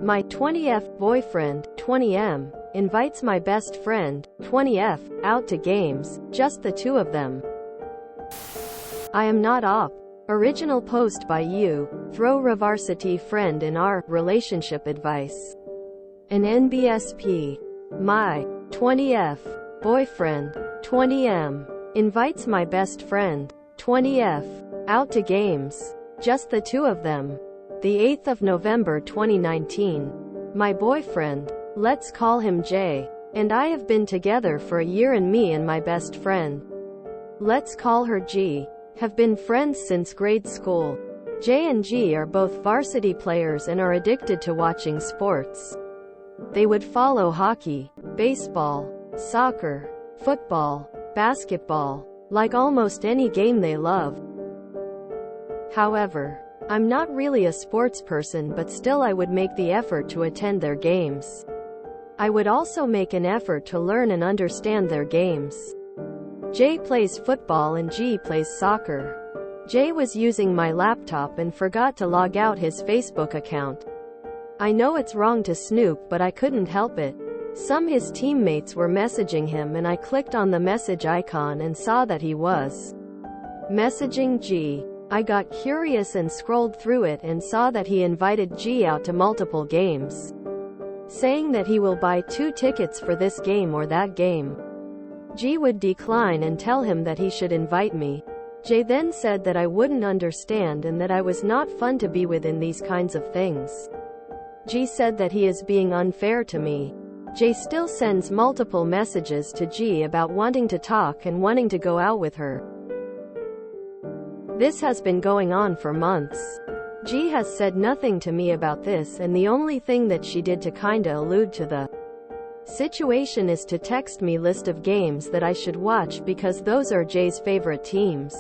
My 20F boyfriend, 20M, invites my best friend, 20F, out to games, just the two of them. I am not op. Original post by you, throw Revarsity friend in our relationship advice. An NBSP. My 20F boyfriend, 20M, invites my best friend, 20F, out to games, just the two of them. The 8th of November 2019. My boyfriend, let's call him J, and I have been together for a year, and me and my best friend, let's call her G, have been friends since grade school. J and G are both varsity players and are addicted to watching sports. They would follow hockey, baseball, soccer, football, basketball, like almost any game they love. However, I'm not really a sports person, but still I would make the effort to attend their games. I would also make an effort to learn and understand their games. J plays football and G plays soccer. J was using my laptop and forgot to log out his Facebook account. I know it's wrong to snoop, but I couldn't help it. His teammates were messaging him, and I clicked on the message icon and saw that he was messaging G. I got curious and scrolled through it and saw that he invited G out to multiple games, saying that he will buy 2 tickets for this game or that game. G would decline and tell him that he should invite me. J then said that I wouldn't understand and that I was not fun to be with in these kinds of things. G said that he is being unfair to me. J still sends multiple messages to G about wanting to talk and wanting to go out with her. This has been going on for months. G has said nothing to me about this, and the only thing that she did to kinda allude to the situation is to text me list of games that I should watch because those are J's favorite teams.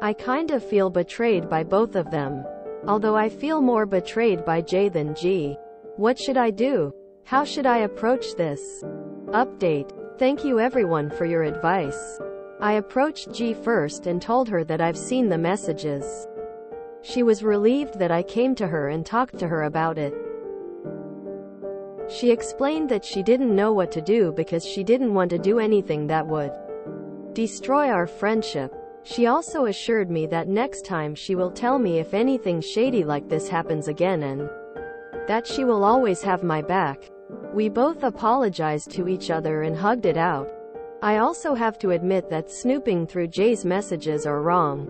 I kinda feel betrayed by both of them. Although I feel more betrayed by J than G. What should I do? How should I approach this? Update. Thank you everyone for your advice. I approached G first and told her that I've seen the messages. She was relieved that I came to her and talked to her about it. She explained that she didn't know what to do because she didn't want to do anything that would destroy our friendship. She also assured me that next time she will tell me if anything shady like this happens again, and that she will always have my back. We both apologized to each other and hugged it out. I also have to admit that snooping through J's messages are wrong.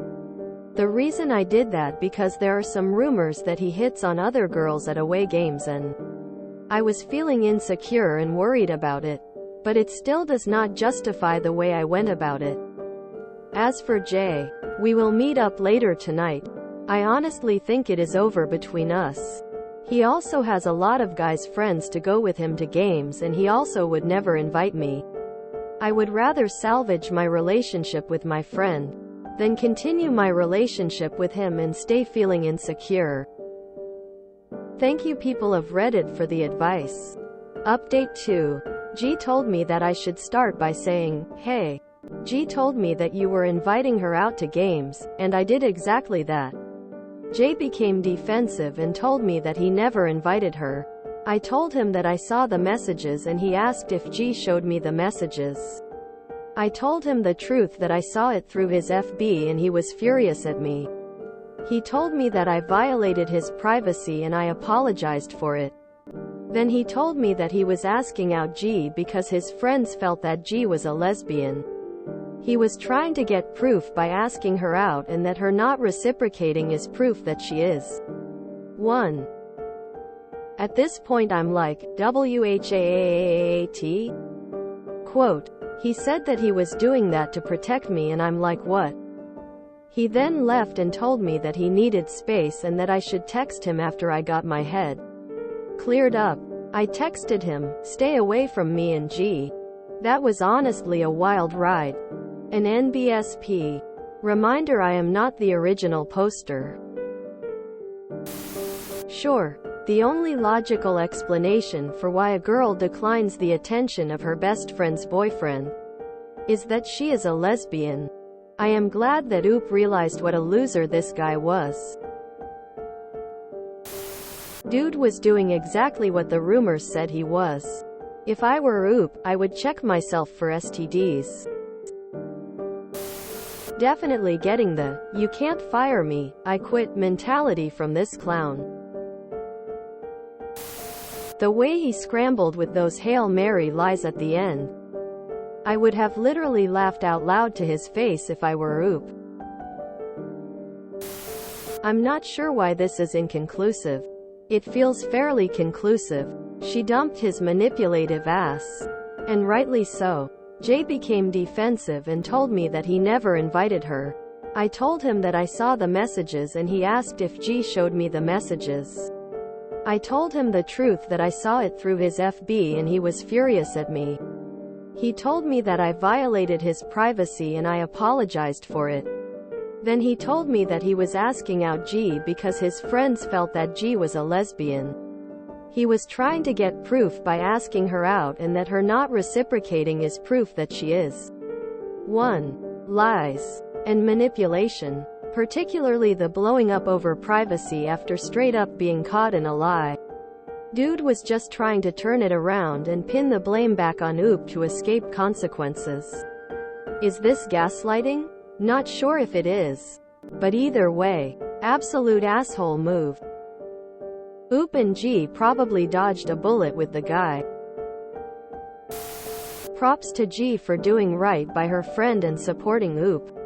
The reason I did that because there are some rumors that he hits on other girls at away games, and I was feeling insecure and worried about it. But it still does not justify the way I went about it. As for J, we will meet up later tonight. I honestly think it is over between us. He also has a lot of guys' friends to go with him to games, and he also would never invite me. I would rather salvage my relationship with my friend than continue my relationship with him and stay feeling insecure. Thank you people of Reddit for the advice. Update 2. G told me that I should start by saying, hey. G told me that you were inviting her out to games, and I did exactly that. J became defensive and told me that he never invited her. I told him that I saw the messages, and he asked if G showed me the messages. I told him the truth, that I saw it through his FB, and he was furious at me. He told me that I violated his privacy and I apologized for it. Then he told me that he was asking out G because his friends felt that G was a lesbian. He was trying to get proof by asking her out, and that her not reciprocating is proof that she is one. At this point I'm like, WHAAAAT? Quote. He said that he was doing that to protect me, and I'm like, what? He then left and told me that he needed space and that I should text him after I got my head cleared up. I texted him, stay away from me and G. That was honestly a wild ride. An NBSP. Reminder, I am not the original poster. Sure, the only logical explanation for why a girl declines the attention of her best friend's boyfriend is that she is a lesbian. I am glad that Oop realized what a loser this guy was. Dude was doing exactly what the rumors said he was. If I were Oop, I would check myself for STDs. Definitely getting the "you can't fire me, I quit" mentality from this clown. The way he scrambled with those Hail Mary lies at the end. I would have literally laughed out loud to his face if I were Oop. I'm not sure why this is inconclusive. It feels fairly conclusive. She dumped his manipulative ass. And rightly so. Jay became defensive and told me that he never invited her. I told him that I saw the messages and he asked if G showed me the messages. I told him the truth, that I saw it through his FB, and he was furious at me. He told me that I violated his privacy and I apologized for it. Then he told me that he was asking out G because his friends felt that G was a lesbian. He was trying to get proof by asking her out, and that her not reciprocating is proof that she is. 1. Lies and manipulation. Particularly the blowing up over privacy after straight up being caught in a lie. Dude was just trying to turn it around and pin the blame back on Oop to escape consequences. Is this gaslighting? Not sure if it is. But either way, absolute asshole move. Oop and G probably dodged a bullet with the guy. Props to G for doing right by her friend and supporting Oop,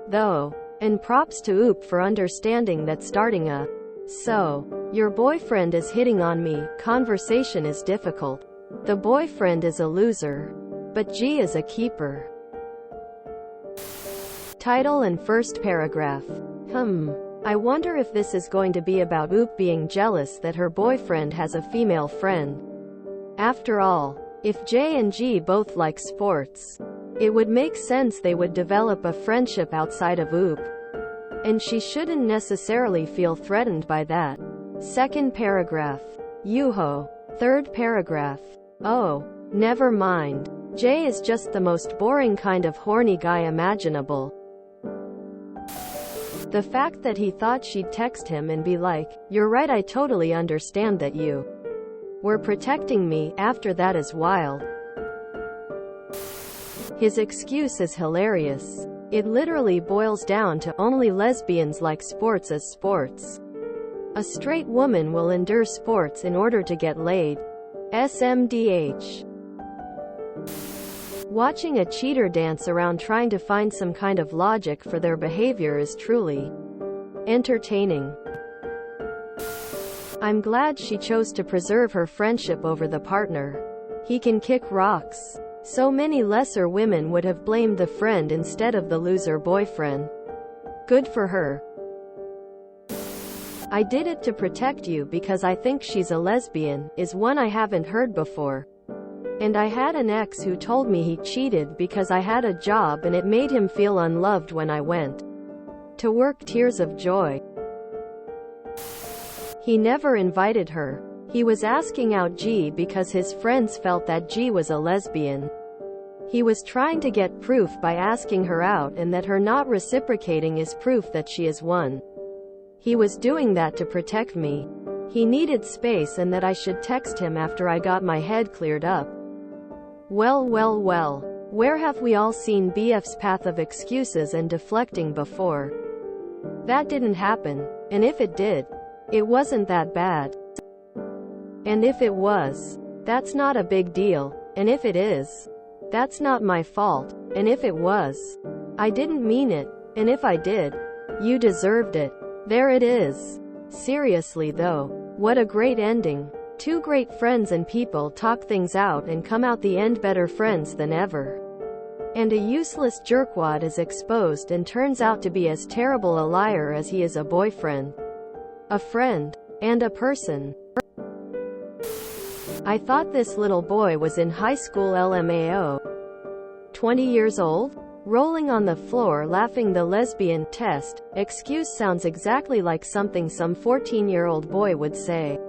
though. And props to Oop for understanding that starting a "so, your boyfriend is hitting on me" conversation is difficult. The boyfriend is a loser. But G is a keeper. Title and first paragraph. I wonder if this is going to be about Oop being jealous that her boyfriend has a female friend. After all, if J and G both like sports, it would make sense they would develop a friendship outside of Oop. And she shouldn't necessarily feel threatened by that. Second paragraph. Yoo-ho. Third paragraph. Oh, never mind. Jay is just the most boring kind of horny guy imaginable. The fact that he thought she'd text him and be like, "You're right, I totally understand that you were protecting me," after that is wild. His excuse is hilarious. It literally boils down to only lesbians like sports as sports. A straight woman will endure sports in order to get laid. SMDH. Watching a cheater dance around trying to find some kind of logic for their behavior is truly entertaining. I'm glad she chose to preserve her friendship over the partner. He can kick rocks. So many lesser women would have blamed the friend instead of the loser boyfriend. Good for her. "I did it to protect you because I think she's a lesbian" is one I haven't heard before. "And I had an ex who told me he cheated because I had a job and it made him feel unloved when I went to work." Tears of joy. He never invited her. He was asking out G because his friends felt that G was a lesbian. He was trying to get proof by asking her out, and that her not reciprocating is proof that she is one. He was doing that to protect me. He needed space and that I should text him after I got my head cleared up. Well, well, well. Where have we all seen BF's path of excuses and deflecting before? That didn't happen. And if it did, it wasn't that bad. And if it was, that's not a big deal. And if it is, that's not my fault. And if it was, I didn't mean it. And if I did, you deserved it. There it is. Seriously though, what a great ending. Two great friends and people talk things out and come out the end better friends than ever. And a useless jerkwad is exposed and turns out to be as terrible a liar as he is a boyfriend, a friend, and a person. I thought this little boy was in high school. LMAO. 20 years old? Rolling on the floor laughing. The lesbian test excuse sounds exactly like something some 14-year-old boy would say.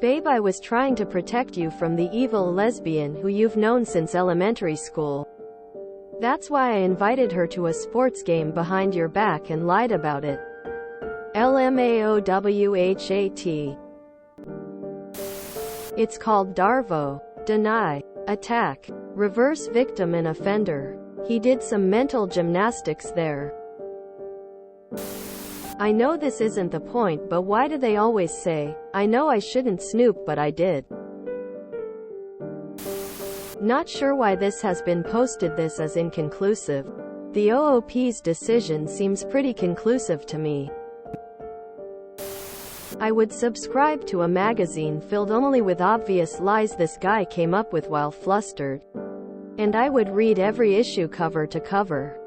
Babe, I was trying to protect you from the evil lesbian who you've known since elementary school. That's why I invited her to a sports game behind your back and lied about it. LM DMAOWHAT. It's called DARVO. Deny. Attack. Reverse victim and offender. He did some mental gymnastics there. I know this isn't the point, but why do they always say, I know I shouldn't snoop but I did? Not sure why this has been posted this as inconclusive. The OOP's decision seems pretty conclusive to me. I would subscribe to a magazine filled only with obvious lies this guy came up with while flustered. And I would read every issue cover to cover.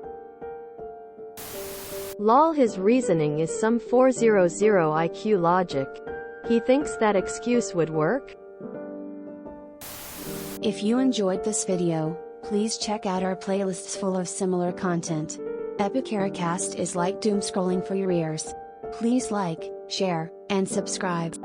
Lol, his reasoning is some 400 IQ logic. He thinks that excuse would work? If you enjoyed this video, please check out our playlists full of similar content. Epicaricast is like doom scrolling for your ears. Please like, share, and subscribe.